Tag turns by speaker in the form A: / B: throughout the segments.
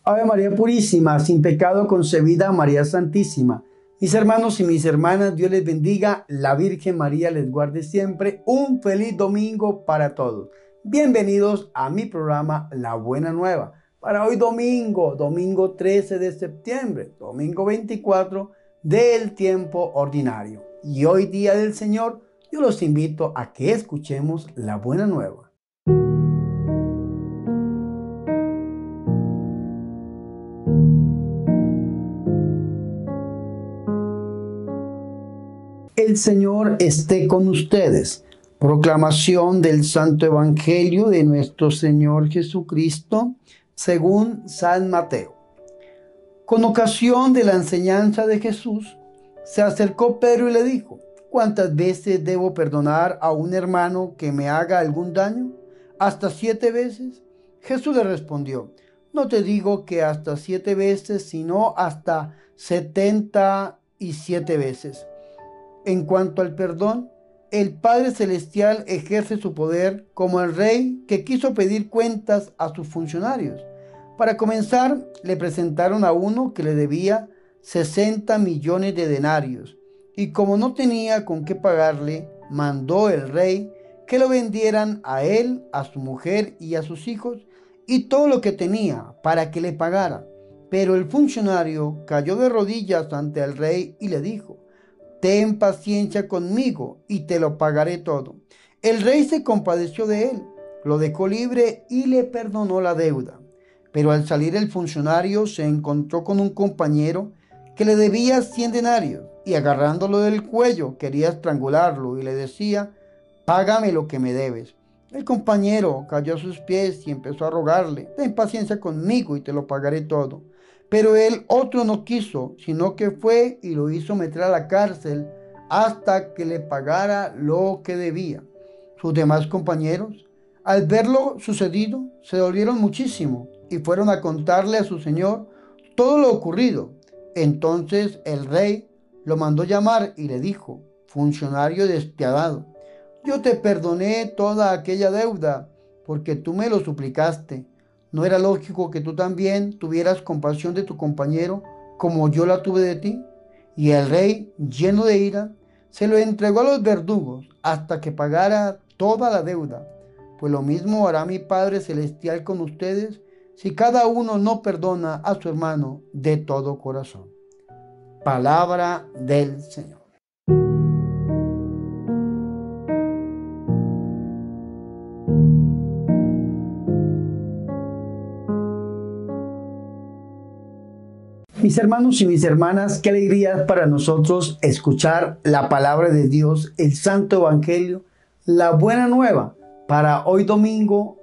A: Ave María Purísima, sin pecado concebida, María Santísima. Mis hermanos y mis hermanas, Dios les bendiga, la Virgen María les guarde siempre. Un feliz domingo para todos. Bienvenidos a mi programa La Buena Nueva. Para hoy domingo 13 de septiembre, domingo 24 del tiempo ordinario. Y hoy día del Señor, yo los invito a que escuchemos La Buena Nueva. El Señor esté con ustedes. Proclamación del Santo Evangelio de nuestro Señor Jesucristo según San Mateo. Con ocasión de la enseñanza de Jesús, se acercó Pedro y le dijo: ¿cuántas veces debo perdonar a un hermano que me haga algún daño? ¿Hasta 7 veces? Jesús le respondió: no te digo que hasta 7 veces, sino hasta 77 veces. En cuanto al perdón, el Padre Celestial ejerce su poder como el rey que quiso pedir cuentas a sus funcionarios. Para comenzar, le presentaron a uno que le debía 60 millones de denarios, y como no tenía con qué pagarle, mandó el rey que lo vendieran a él, a su mujer y a sus hijos, y todo lo que tenía para que le pagara. Pero el funcionario cayó de rodillas ante el rey y le dijo: ten paciencia conmigo y te lo pagaré todo. El rey se compadeció de él, lo dejó libre y le perdonó la deuda. Pero al salir el funcionario se encontró con un compañero que le debía 100 denarios y agarrándolo del cuello quería estrangularlo y le decía: págame lo que me debes. El compañero cayó a sus pies y empezó a rogarle: ten paciencia conmigo y te lo pagaré todo. Pero el otro no quiso, sino que fue y lo hizo meter a la cárcel hasta que le pagara lo que debía. Sus demás compañeros, al ver lo sucedido, se dolieron muchísimo y fueron a contarle a su señor todo lo ocurrido. Entonces el rey lo mandó llamar y le dijo: funcionario despiadado, yo te perdoné toda aquella deuda porque tú me lo suplicaste. ¿No era lógico que tú también tuvieras compasión de tu compañero como yo la tuve de ti? Y el rey, lleno de ira, se lo entregó a los verdugos hasta que pagara toda la deuda. Pues lo mismo hará mi Padre Celestial con ustedes si cada uno no perdona a su hermano de todo corazón. Palabra del Señor. Mis hermanos y mis hermanas, qué alegría para nosotros escuchar la palabra de Dios, el Santo Evangelio, la Buena Nueva, para hoy domingo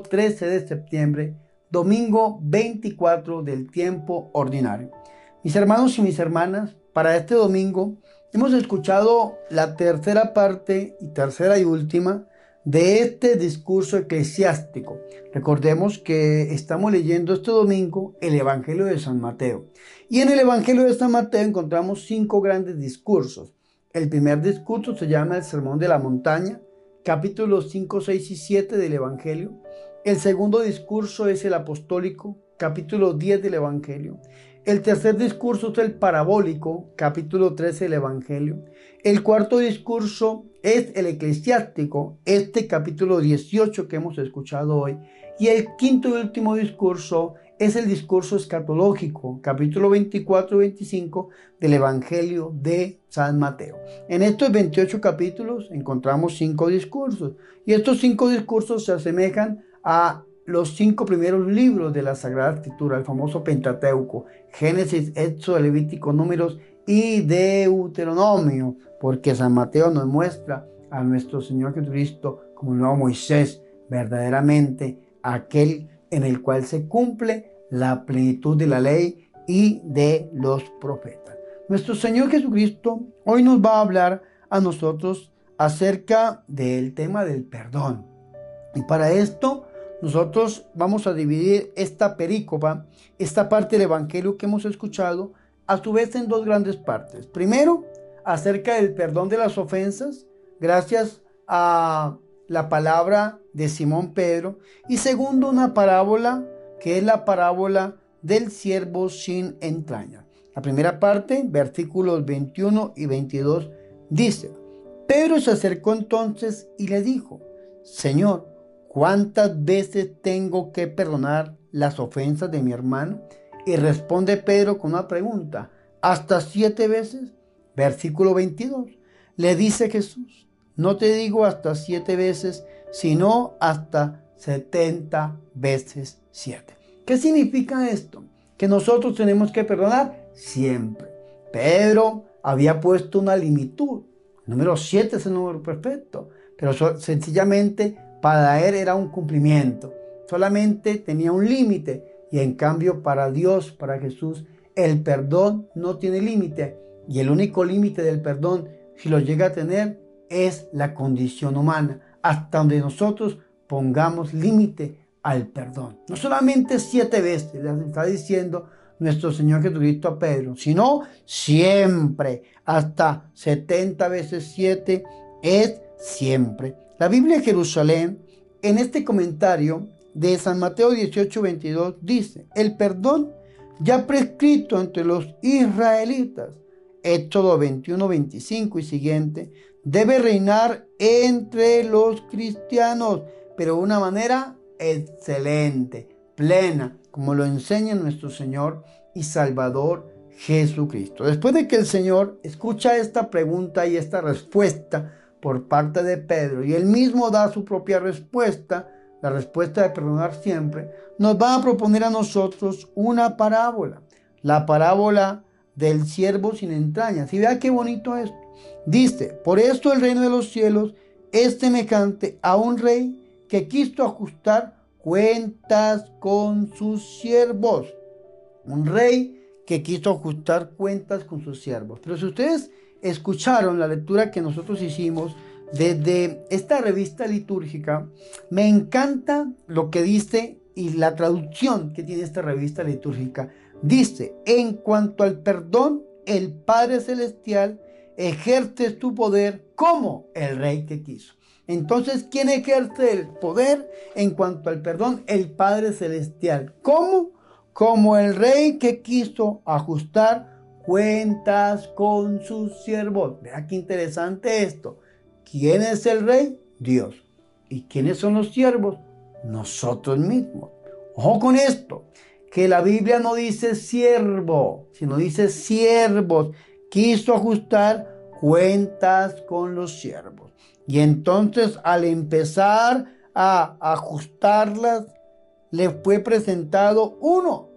A: 13 de septiembre, domingo 24 del tiempo ordinario. Mis hermanos y mis hermanas, para este domingo hemos escuchado la tercera parte y tercera y última de este discurso eclesiástico. Recordemos que estamos leyendo este domingo el Evangelio de San Mateo. Y en el Evangelio de San Mateo encontramos 5 grandes discursos. El primer discurso se llama el Sermón de la Montaña, capítulos 5, 6 y 7 del Evangelio. El segundo discurso es el apostólico, capítulo 10 del Evangelio. El tercer discurso es el parabólico, capítulo 13 del Evangelio. El cuarto discurso es el eclesiástico, este capítulo 18 que hemos escuchado hoy. Y el quinto y último discurso es el discurso escatológico, capítulo 24 y 25 del Evangelio de San Mateo. En estos 28 capítulos encontramos 5 discursos. Y estos 5 discursos se asemejan a los 5 primeros libros de la Sagrada Escritura, el famoso Pentateuco: Génesis, Éxodo, Levítico, Números y Deuteronomio, porque San Mateo nos muestra a nuestro Señor Jesucristo como el nuevo Moisés, verdaderamente aquel en el cual se cumple la plenitud de la ley y de los profetas. Nuestro Señor Jesucristo hoy nos va a hablar a nosotros acerca del tema del perdón. Y para esto nosotros vamos a dividir esta perícopa, esta parte del Evangelio que hemos escuchado, a su vez en 2 grandes partes. Primero, acerca del perdón de las ofensas, gracias a la palabra de Simón Pedro. Y segundo, una parábola, que es la parábola del siervo sin entrañas. La primera parte, versículos 21 y 22, dice: Pedro se acercó entonces y le dijo: Señor, ¿cuántas veces tengo que perdonar las ofensas de mi hermano? Y responde Pedro con una pregunta: ¿hasta 7 veces? Versículo 22. Le dice Jesús: no te digo hasta 7 veces, sino hasta 70 veces 7. ¿Qué significa esto? Que nosotros tenemos que perdonar siempre. Pedro había puesto una limitud. El número 7 es el número perfecto, pero sencillamente para él era un cumplimiento. Solamente tenía un límite, y en cambio para Dios, para Jesús, el perdón no tiene límite, y el único límite del perdón, si lo llega a tener, es la condición humana, hasta donde nosotros pongamos límite al perdón. No solamente 7 veces, le está diciendo nuestro Señor Jesucristo a Pedro, sino siempre, hasta 70 veces 7 es siempre. La Biblia de Jerusalén, en este comentario de San Mateo 18:22, dice: el perdón ya prescrito entre los israelitas, Éxodo 21:25 y siguiente, debe reinar entre los cristianos, pero de una manera excelente, plena, como lo enseña nuestro Señor y Salvador Jesucristo. Después de que el Señor escucha esta pregunta y esta respuesta por parte de Pedro, y él mismo da su propia respuesta, la respuesta de perdonar siempre, nos va a proponer a nosotros una parábola, la parábola del siervo sin entrañas. Y vea qué bonito esto. Dice: por esto el reino de los cielos es semejante a un rey que quiso ajustar cuentas con sus siervos. Un rey que quiso ajustar cuentas con sus siervos. Pero si ustedes escucharon la lectura que nosotros hicimos desde esta revista litúrgica, me encanta lo que dice y la traducción que tiene esta revista litúrgica. Dice: en cuanto al perdón, el Padre Celestial ejerce su poder como el rey que quiso. Entonces, ¿quién ejerce el poder en cuanto al perdón? El Padre Celestial. ¿Cómo? Como el rey que quiso ajustar cuentas con sus siervos. Vea qué interesante esto. ¿Quién es el rey? Dios. ¿Y quiénes son los siervos? Nosotros mismos. Ojo con esto, que la Biblia no dice siervo, sino dice siervos. Quiso ajustar cuentas con los siervos. Y entonces, al empezar a ajustarlas, le fue presentado uno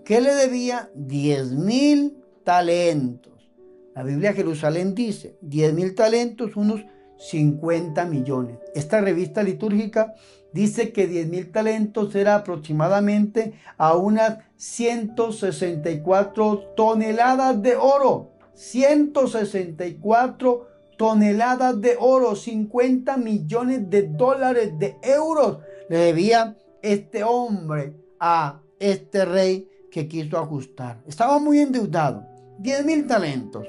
A: que le debía 10,000 talentos. La Biblia de Jerusalén dice 10,000 talentos, unos 50 millones. Esta revista litúrgica dice que 10,000 talentos era aproximadamente a unas 164 toneladas de oro. 164 toneladas de oro, 50 millones de dólares, de euros, le debía este hombre a este rey que quiso ajustar. Estaba muy endeudado, 10,000 talentos.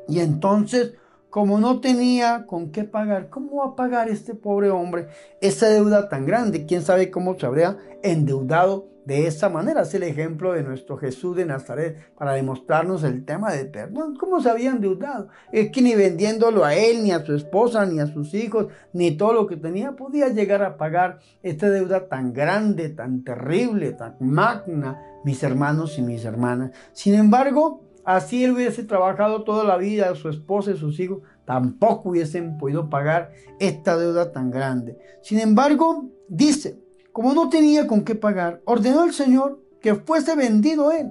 A: Y entonces, como no tenía con qué pagar, ¿cómo va a pagar este pobre hombre esa deuda tan grande? ¿Quién sabe cómo se habría endeudado de esa manera? Es el ejemplo de nuestro Jesús de Nazaret para demostrarnos el tema del perdón. ¿Cómo se había endeudado? Es que ni vendiéndolo a él, ni a su esposa, ni a sus hijos, ni todo lo que tenía, podía llegar a pagar esta deuda tan grande, tan terrible, tan magna, mis hermanos y mis hermanas. Sin embargo, así él hubiese trabajado toda la vida, su esposa y sus hijos tampoco hubiesen podido pagar esta deuda tan grande. Sin embargo, dice: como no tenía con qué pagar, ordenó el Señor que fuese vendido él,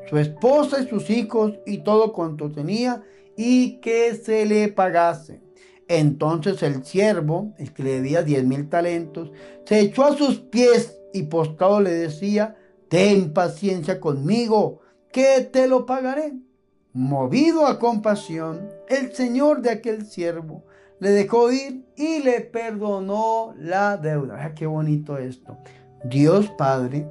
A: su esposa y sus hijos y todo cuanto tenía, y que se le pagase. Entonces el siervo, el que le debía 10,000 talentos, se echó a sus pies y postrado le decía: ten paciencia conmigo, que te lo pagaré. Movido a compasión, el señor de aquel siervo le dejó ir y le perdonó la deuda. ¡Ah, qué bonito esto! Dios Padre,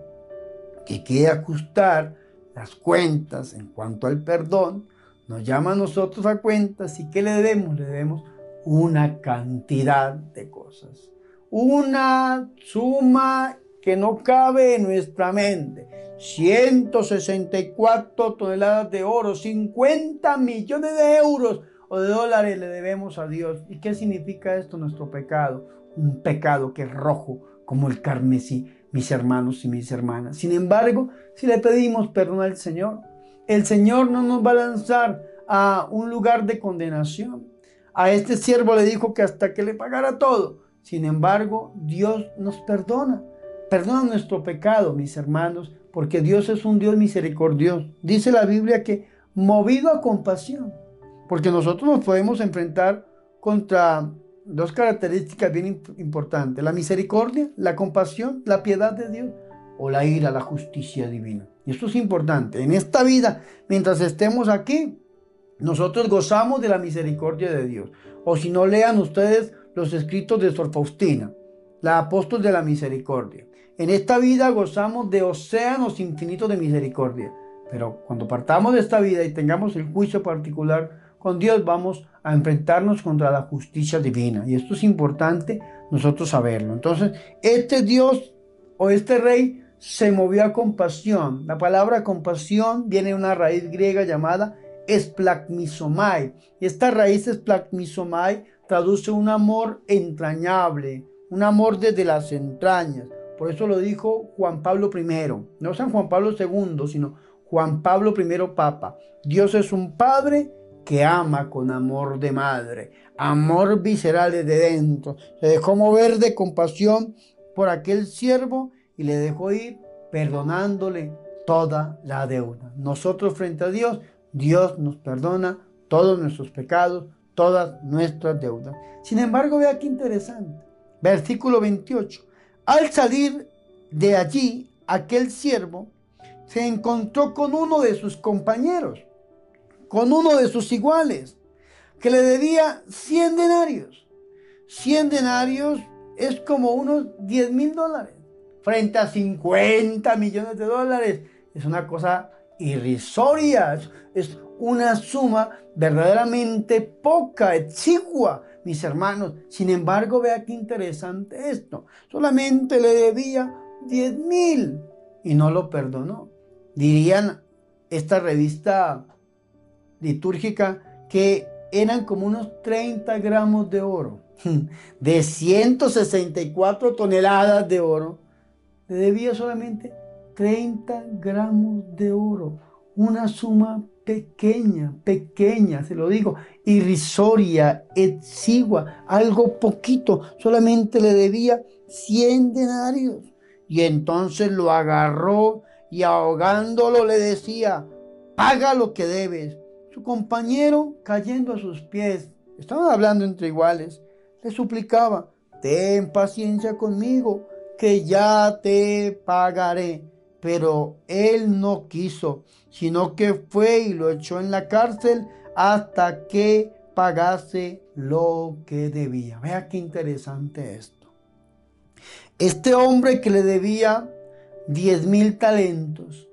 A: que quiere ajustar las cuentas en cuanto al perdón, nos llama a nosotros a cuentas. ¿Y qué le debemos? Le debemos una cantidad de cosas, una suma que no cabe en nuestra mente. 164 toneladas de oro, 50 millones de euros o de dólares le debemos a Dios. ¿Y qué significa esto? Nuestro pecado. Un pecado que es rojo como el carmesí, mis hermanos y mis hermanas. Sin embargo, si le pedimos perdón al Señor, el Señor no nos va a lanzar a un lugar de condenación. A este siervo le dijo que hasta que le pagara todo. Sin embargo, Dios nos perdona. Perdona nuestro pecado, mis hermanos, porque Dios es un Dios misericordioso. Dice la Biblia que movido a compasión, porque nosotros nos podemos enfrentar contra dos características bien importantes: la misericordia, la compasión, la piedad de Dios, o la ira, la justicia divina. Y esto es importante. En esta vida, mientras estemos aquí, nosotros gozamos de la misericordia de Dios. O si no, lean ustedes los escritos de Sor Faustina, la apóstol de la misericordia. En esta vida gozamos de océanos infinitos de misericordia. Pero cuando partamos de esta vida y tengamos el juicio particular con Dios, vamos a enfrentarnos contra la justicia divina. Y esto es importante nosotros saberlo. Entonces, este Dios o este rey se movió a compasión. La palabra compasión viene de una raíz griega llamada esplagmizomai. Y esta raíz esplagmizomai traduce un amor entrañable, un amor desde las entrañas. Por eso lo dijo Juan Pablo I, no San Juan Pablo II, sino Juan Pablo I, Papa. Dios es un Padre que ama con amor de madre, amor visceral desde dentro. Se dejó mover de compasión por aquel siervo y le dejó ir perdonándole toda la deuda. Nosotros frente a Dios, Dios nos perdona todos nuestros pecados, todas nuestras deudas. Sin embargo, vea qué interesante. Versículo 28. Al salir de allí, aquel siervo se encontró con uno de sus compañeros, con uno de sus iguales, que le debía 100 denarios. 100 denarios es como unos $10,000 frente a 50 millones de dólares. Es una cosa irrisoria, es una suma verdaderamente poca, exigua, mis hermanos. Sin embargo, vea qué interesante esto. Solamente le debía 10,000 y no lo perdonó. Dirían esta revista litúrgica que eran como unos 30 gramos de oro. De 164 toneladas de oro, le debía solamente 30 gramos de oro. Una suma pequeña, se lo digo, irrisoria, exigua, algo poquito. Solamente le debía 100 denarios. Y entonces lo agarró y ahogándolo le decía: paga lo que debes. Su compañero, cayendo a sus pies, estaban hablando entre iguales, le suplicaba: ten paciencia conmigo, que ya te pagaré. Pero él no quiso, sino que fue y lo echó en la cárcel hasta que pagase lo que debía. Vea qué interesante esto. Este hombre que le debía 10,000 talentos,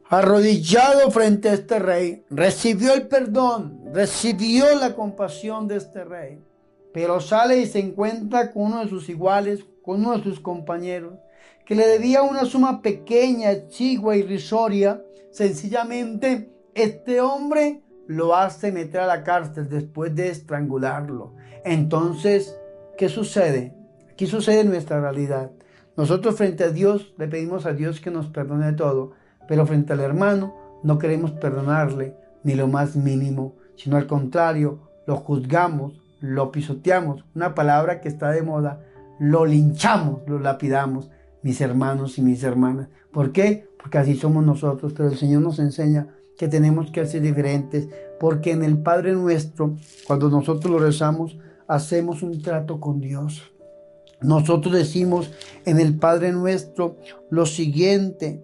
A: arrodillado frente a este rey, recibió el perdón, recibió la compasión de este rey, pero sale y se encuentra con uno de sus iguales, con uno de sus compañeros, que le debía una suma pequeña, exigua, irrisoria. Sencillamente, este hombre lo hace meter a la cárcel después de estrangularlo. Entonces, ¿qué sucede? Aquí sucede nuestra realidad. Nosotros frente a Dios le pedimos a Dios que nos perdone todo, pero frente al hermano no queremos perdonarle ni lo más mínimo, sino al contrario, lo juzgamos, lo pisoteamos, una palabra que está de moda, lo linchamos, lo lapidamos, mis hermanos y mis hermanas. ¿Por qué? Porque así somos nosotros, pero el Señor nos enseña que tenemos que ser diferentes, porque en el Padre Nuestro, cuando nosotros lo rezamos, hacemos un trato con Dios. Nosotros decimos en el Padre Nuestro lo siguiente: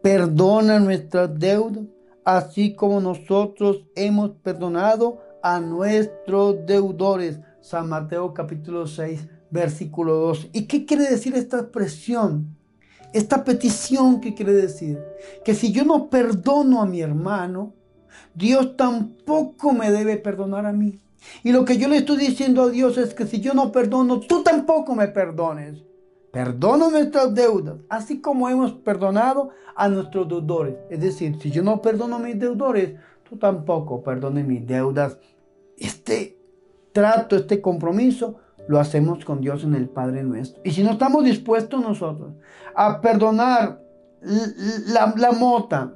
A: perdona nuestras deudas, así como nosotros hemos perdonado a nuestros deudores. San Mateo capítulo 6, versículo 2. ¿Y qué quiere decir esta expresión? Esta petición, ¿qué quiere decir? Que si yo no perdono a mi hermano, Dios tampoco me debe perdonar a mí. Y lo que yo le estoy diciendo a Dios es que si yo no perdono, tú tampoco me perdones. perdona nuestras deudas, así como hemos perdonado a nuestros deudores. Es decir, si yo no perdono a mis deudores, tú tampoco perdones mis deudas. Este trato, este compromiso, lo hacemos con Dios en el Padre Nuestro. Y si no estamos dispuestos nosotros a perdonar la mota,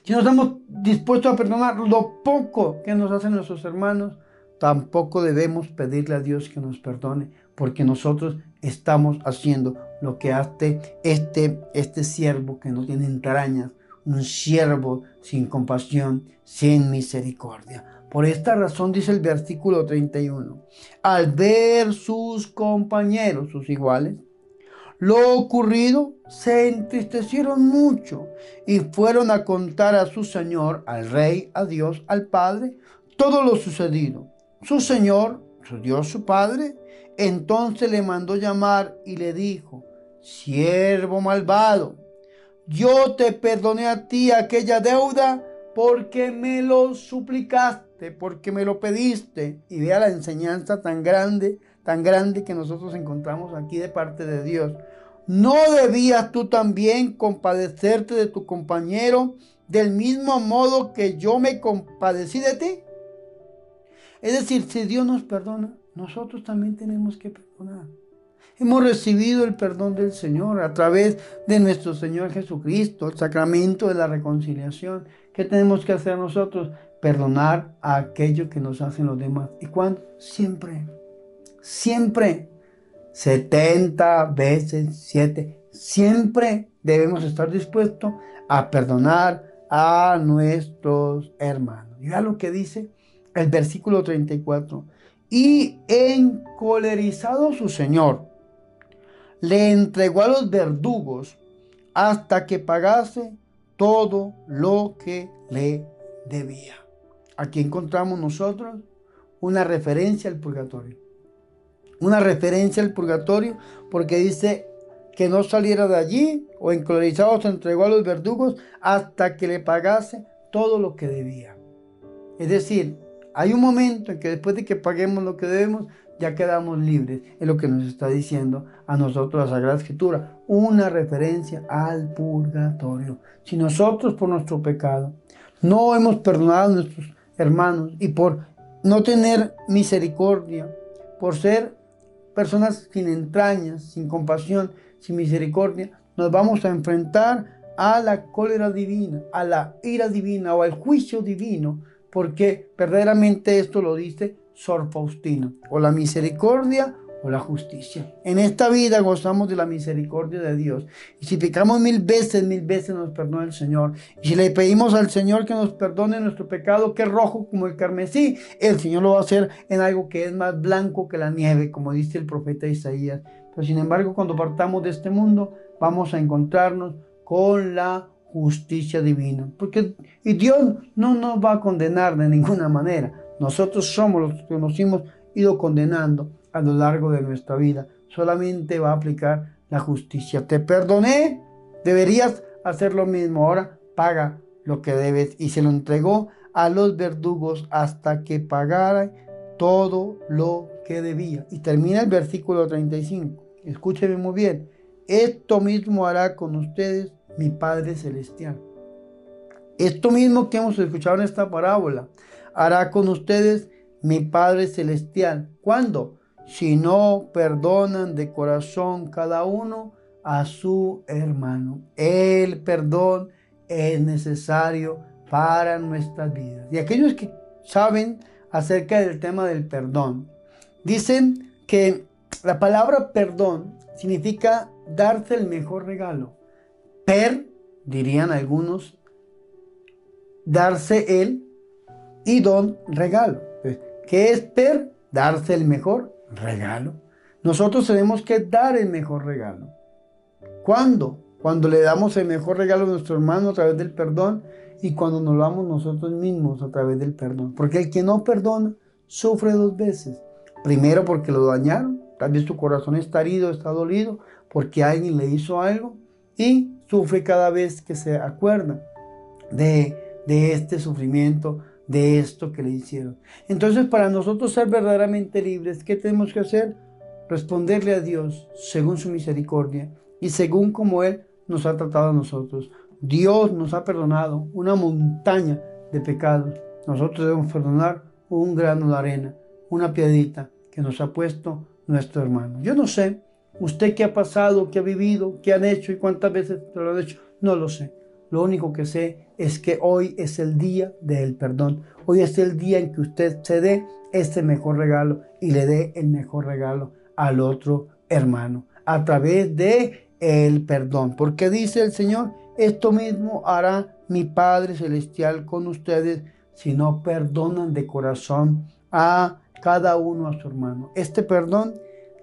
A: si no estamos dispuestos a perdonar lo poco que nos hacen nuestros hermanos, tampoco debemos pedirle a Dios que nos perdone, porque nosotros estamos haciendo lo que hace este siervo que no tiene entrañas, un siervo sin compasión, sin misericordia. Por esta razón dice el versículo 31, al ver sus compañeros, sus iguales, lo ocurrido, se entristecieron mucho y fueron a contar a su señor, al rey, a Dios, al Padre, todo lo sucedido. Su señor, su Dios, su Padre, entonces le mandó llamar y le dijo, siervo malvado, yo te perdoné a ti aquella deuda porque me lo suplicaste, porque me lo pediste. Y vea la enseñanza tan grande que nosotros encontramos aquí de parte de Dios. ¿No debías tú también compadecerte de tu compañero del mismo modo que yo me compadecí de ti? Es decir, si Dios nos perdona, nosotros también tenemos que perdonar. Hemos recibido el perdón del Señor a través de nuestro Señor Jesucristo, el sacramento de la reconciliación. ¿Qué tenemos que hacer nosotros? Perdonar a aquello que nos hacen los demás. ¿Y cuándo? Siempre. 70 veces 7. Siempre debemos estar dispuestos a perdonar a nuestros hermanos. Mira lo que dice el versículo 34. Y encolerizado su Señor, le entregó a los verdugos hasta que pagase todo lo que le debía. Aquí encontramos nosotros una referencia al purgatorio. Una referencia al purgatorio porque dice que no saliera de allí o encolerizado se entregó a los verdugos hasta que le pagase todo lo que debía. Es decir, hay un momento en que después de que paguemos lo que debemos, ya quedamos libres. Es lo que nos está diciendo a nosotros la Sagrada Escritura. Una referencia al purgatorio. Si nosotros por nuestro pecado no hemos perdonado a nuestros hermanos y por no tener misericordia, por ser personas sin entrañas, sin compasión, sin misericordia, nos vamos a enfrentar a la cólera divina, a la ira divina o al juicio divino, porque verdaderamente esto lo dice Sor Faustina, o la misericordia o la justicia. En esta vida gozamos de la misericordia de Dios, y si pecamos 1000 veces nos perdona el Señor. Y si le pedimos al Señor que nos perdone nuestro pecado, que es rojo como el carmesí, el Señor lo va a hacer en algo que es más blanco que la nieve, como dice el profeta Isaías. Pero sin embargo, cuando partamos de este mundo, vamos a encontrarnos con la justicia divina, y Dios no nos va a condenar de ninguna manera. Nosotros somos los que nos hemos ido condenando a lo largo de nuestra vida. Solamente va a aplicar la justicia. Te perdoné, deberías hacer lo mismo. Ahora paga lo que debes. Y se lo entregó a los verdugos hasta que pagara todo lo que debía. Y termina el versículo 35. Escúcheme muy bien. Esto mismo hará con ustedes mi Padre Celestial. Esto mismo que hemos escuchado en esta parábola hará con ustedes mi Padre Celestial. ¿Cuándo? Si no perdonan de corazón cada uno a su hermano. El perdón es necesario para nuestras vidas. Y aquellos que saben acerca del tema del perdón, dicen que la palabra perdón significa darse el mejor regalo. Dirían algunos, darse el, y don, regalo. ¿Qué es darse el mejor regalo. Nosotros tenemos que dar el mejor regalo. ¿Cuándo? Cuando le damos el mejor regalo a nuestro hermano a través del perdón y cuando nos lo damos nosotros mismos a través del perdón. Porque el que no perdona sufre 2 veces. Primero porque lo dañaron, tal vez su corazón está herido, está dolido porque alguien le hizo algo, y sufre cada vez que se acuerda de este sufrimiento, de esto que le hicieron. Entonces, para nosotros ser verdaderamente libres, ¿qué tenemos que hacer? responderle a Dios según su misericordia y según como Él nos ha tratado a nosotros. Dios nos ha perdonado una montaña de pecados. Nosotros debemos perdonar un grano de arena, una piedrita que nos ha puesto nuestro hermano. Yo no sé, usted qué ha pasado, qué ha vivido, qué han hecho y cuántas veces lo han hecho, no lo sé. Lo único que sé es que hoy es el día del perdón. Hoy es el día en que usted se dé este mejor regalo y le dé el mejor regalo al otro hermano a través de el perdón. Porque dice el Señor, esto mismo hará mi Padre Celestial con ustedes si no perdonan de corazón a cada uno a su hermano. Este perdón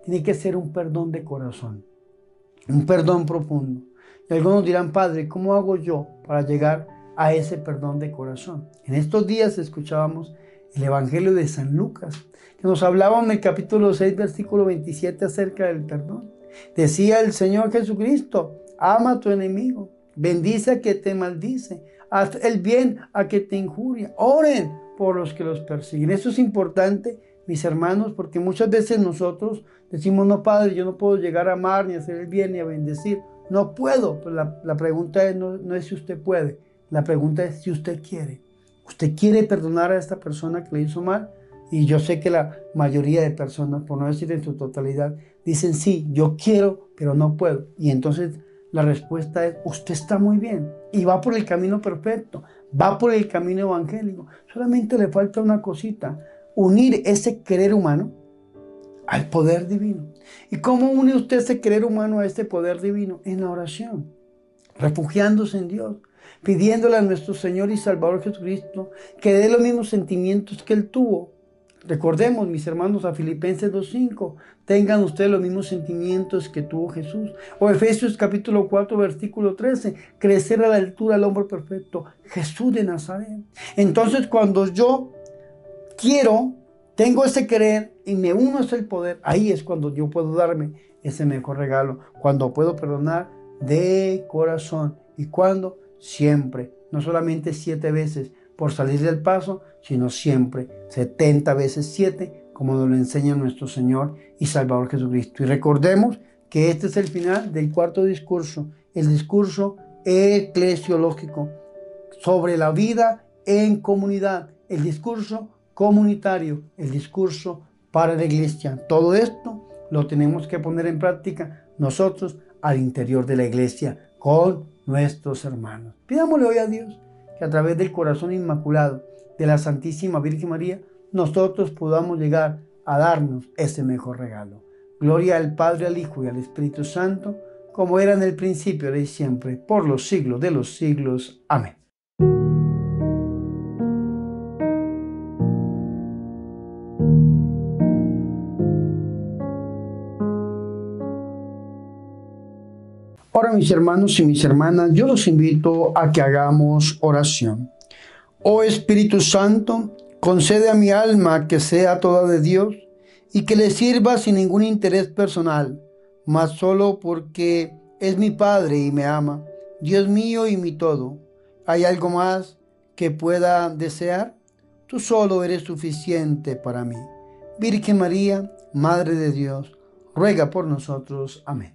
A: tiene que ser un perdón de corazón, un perdón profundo. Y algunos dirán, Padre, ¿cómo hago yo para llegar a ese perdón de corazón? En estos días escuchábamos el Evangelio de San Lucas, que nos hablaba en el capítulo 6, versículo 27 acerca del perdón. Decía el Señor Jesucristo, ama a tu enemigo, bendice a que te maldice, haz el bien a que te injuria, oren por los que los persiguen. Eso es importante, mis hermanos, porque muchas veces nosotros decimos, no, Padre, yo no puedo llegar a amar, ni a hacer el bien, ni a bendecir. No puedo. Pues la pregunta es, no es si usted puede, la pregunta es si usted quiere. ¿Usted quiere perdonar a esta persona que le hizo mal? Y yo sé que la mayoría de personas, por no decir en su totalidad, dicen sí, yo quiero, pero no puedo. Y entonces la respuesta es, usted está muy bien y va por el camino perfecto, va por el camino evangélico. Solamente le falta una cosita, unir ese querer humano al poder divino. ¿Y cómo une usted ese querer humano a este poder divino? En la oración, refugiándose en Dios, pidiéndole a nuestro Señor y Salvador Jesucristo que dé los mismos sentimientos que Él tuvo. Recordemos, mis hermanos, a Filipenses 2:5, tengan ustedes los mismos sentimientos que tuvo Jesús. O Efesios capítulo 4, versículo 13, crecer a la altura del hombre perfecto, Jesús de Nazaret. Entonces, cuando yo quiero, tengo ese querer y me uno a ese poder, ahí es cuando yo puedo darme ese mejor regalo, cuando puedo perdonar de corazón. ¿Y cuando? Siempre, no solamente 7 veces por salir del paso, sino siempre 70 veces 7, como nos lo enseña nuestro Señor y Salvador Jesucristo. Y recordemos que este es el final del cuarto discurso, el discurso eclesiológico sobre la vida en comunidad, el discurso comunitario, el discurso para la iglesia. Todo esto lo tenemos que poner en práctica nosotros al interior de la iglesia con nuestros hermanos. Pidámosle hoy a Dios que a través del corazón inmaculado de la Santísima Virgen María nosotros podamos llegar a darnos ese mejor regalo. Gloria al Padre, al Hijo y al Espíritu Santo, como era en el principio, ahora y siempre, por los siglos de los siglos. Amén. Ahora, mis hermanos y mis hermanas, yo los invito a que hagamos oración. Oh Espíritu Santo, concede a mi alma que sea toda de Dios y que le sirva sin ningún interés personal, mas solo porque es mi Padre y me ama, Dios mío y mi todo. ¿Hay algo más que pueda desear? Tú solo eres suficiente para mí. Virgen María, Madre de Dios, ruega por nosotros. Amén.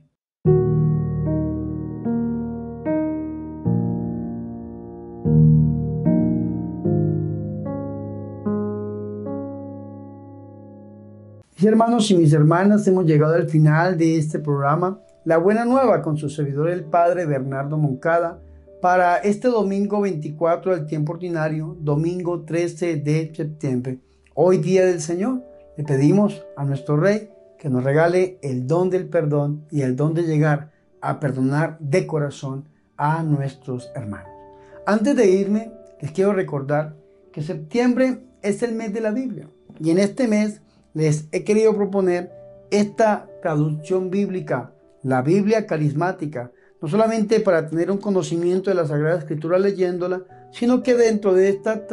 A: Mis hermanos y mis hermanas, hemos llegado al final de este programa, La Buena Nueva, con su servidor el Padre Bernardo Moncada, para este domingo 24 del tiempo ordinario, domingo 13 de septiembre. Hoy, Día del Señor, le pedimos a nuestro Rey que nos regale el don del perdón y el don de llegar a perdonar de corazón a nuestros hermanos. Antes de irme, les quiero recordar que septiembre es el mes de la Biblia, y en este mes les he querido proponer esta traducción bíblica, la Biblia carismática, no solamente para tener un conocimiento de la Sagrada Escritura leyéndola, sino que dentro de esta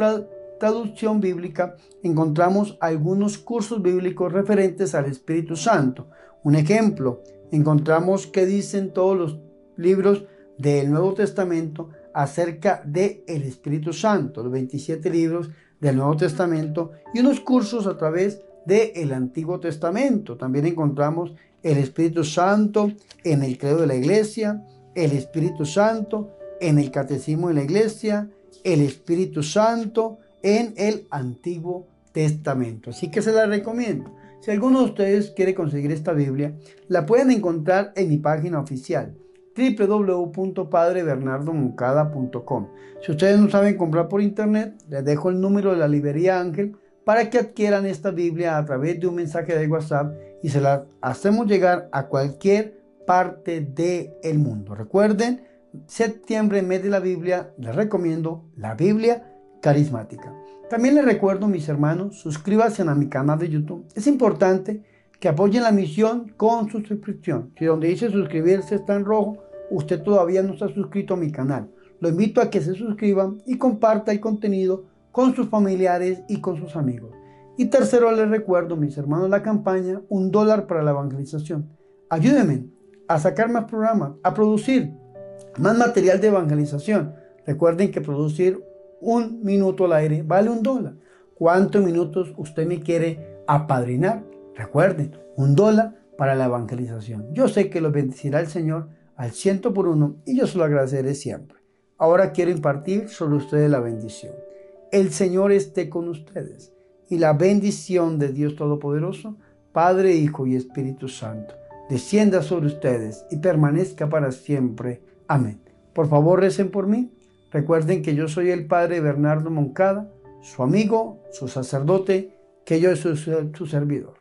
A: traducción bíblica encontramos algunos cursos bíblicos referentes al Espíritu Santo. Un ejemplo, encontramos que dicen todos los libros del Nuevo Testamento acerca del Espíritu Santo, los 27 libros del Nuevo Testamento, y unos cursos a través del Antiguo Testamento. También encontramos el Espíritu Santo en el credo de la iglesia, el Espíritu Santo en el catecismo de la iglesia, el Espíritu Santo en el Antiguo Testamento. Así que se la recomiendo. Si alguno de ustedes quiere conseguir esta Biblia, la pueden encontrar en mi página oficial www.padrebernardomoncada.com. Si ustedes no saben comprar por internet, les dejo el número de la librería Ángel para que adquieran esta Biblia a través de un mensaje de WhatsApp y se la hacemos llegar a cualquier parte del mundo. Recuerden, septiembre, mes de la Biblia, les recomiendo la Biblia carismática. También les recuerdo, mis hermanos, suscríbanse a mi canal de YouTube. Es importante que apoyen la misión con su suscripción. Si donde dice suscribirse está en rojo, usted todavía no está suscrito a mi canal. Lo invito a que se suscriban y comparta el contenido con sus familiares y con sus amigos. Y tercero, les recuerdo, mis hermanos, la campaña $1 para la evangelización. Ayúdenme a sacar más programas, a producir más material de evangelización. Recuerden que producir 1 minuto al aire vale $1. ¿Cuántos minutos usted me quiere apadrinar? Recuerden, $1 para la evangelización. Yo sé que los bendecirá el Señor al 100 por 1 y yo se lo agradeceré siempre. Ahora quiero impartir sobre ustedes la bendición. El Señor esté con ustedes y la bendición de Dios Todopoderoso, Padre, Hijo y Espíritu Santo, descienda sobre ustedes y permanezca para siempre. Amén. Por favor, recen por mí. Recuerden que yo soy el Padre Bernardo Moncada, su amigo, su sacerdote, que yo soy su servidor.